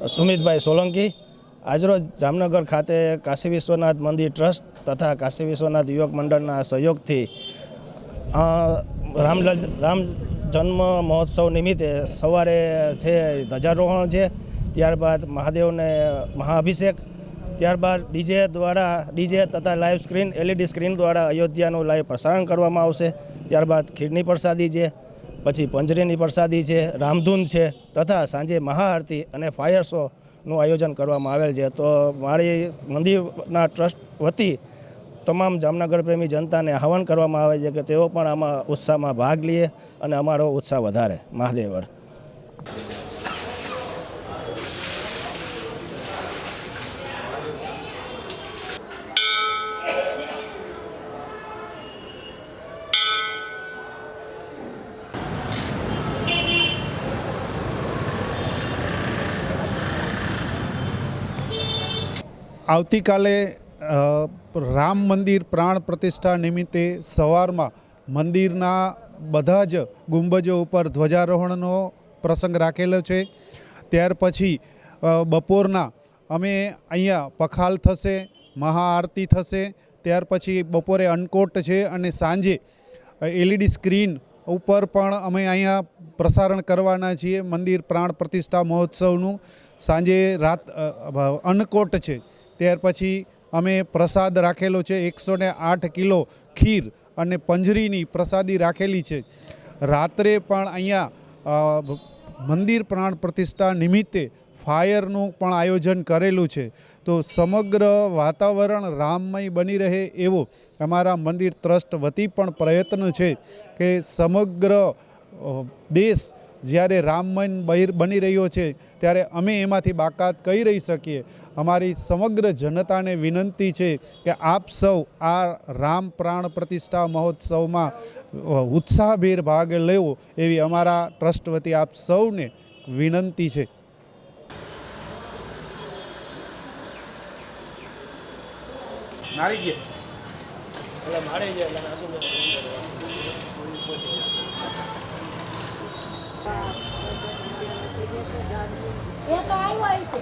સુમિતભાઈ સોલંકી આજરોજ જામનગર ખાતે કાશી વિશ્વનાથ મંદિર ટ્રસ્ટ તથા કાશી વિશ્વનાથ યુવક મંડળના સહયોગથી રામ જન્મ મહોત્સવ નિમિત્તે સવારે છે ધ્વજારોહણ છે, ત્યારબાદ મહાદેવને મહાઅભિષેક, ત્યારબાદ ડીજે તથા લાઈવ સ્ક્રીન LED સ્ક્રીન દ્વારા અયોધ્યાનું લાઈવ પ્રસારણ કરવામાં આવશે. ત્યારબાદ ખીરની પ્રસાદી છે, પછી પંજરીની પ્રસાદી છે, રામધૂન છે તથા સાંજે મહાઆરતી અને ફાયર શોનું આયોજન કરવામાં આવેલ છે. તો મારી મંદિરના ટ્રસ્ટ વતી તમામ જામનગર પ્રેમી જનતાને આહવાન કરવામાં આવે છે કે તેઓ પણ આમાં ઉત્સાહમાં ભાગ લે અને અમારો ઉત્સાહ વધારે. મહાદેવર. આવતીકાલે રામ મંદિર પ્રાણ પ્રતિષ્ઠા નિમિત્તે સવારમાં મંદિરના બધા જ ગુંબજો ઉપર ધ્વજારોહણનો પ્રસંગ રાખેલો છે. ત્યાર પછી બપોરના અમે અહીંયા પખાલ થશે, મહાઆરતી થશે. ત્યાર પછી બપોરે અન્નકોટ છે અને સાંજે LED સ્ક્રીન ઉપર પણ અમે અહીંયા પ્રસારણ કરવાના છીએ. મંદિર પ્રાણ પ્રતિષ્ઠા મહોત્સવનું સાંજે અન્નકોટ છે. ત્યાર પછી અમે પ્રસાદ રાખેલો છે, 108 કિલો ખીર અને પંજરીની પ્રસાદી રાખેલી છે. રાત્રે પણ અહીંયા મંદિર પ્રાણ પ્રતિષ્ઠા નિમિત્તે ફાયરનું પણ આયોજન કરેલું છે. તો સમગ્ર વાતાવરણ રામમય બની રહે એવો અમારા મંદિર ટ્રસ્ટ વતી પણ પ્રયત્ન છે કે સમગ્ર દેશ જ્યારે રામમય બની રહ્યો છે ત્યારે અમે એમાંથી બાકાત કઈ રહી શકીએ. અમારી સમગ્ર જનતાને વિનંતી છે કે આપ સૌ આ રામ પ્રાણ પ્રતિષ્ઠા મહોત્સવમાં ઉત્સાહભેર ભાગ લેવો એવી અમારા ટ્રસ્ટ વતી આપ સૌને વિનંતી છે. એ તો આવ્યો છે.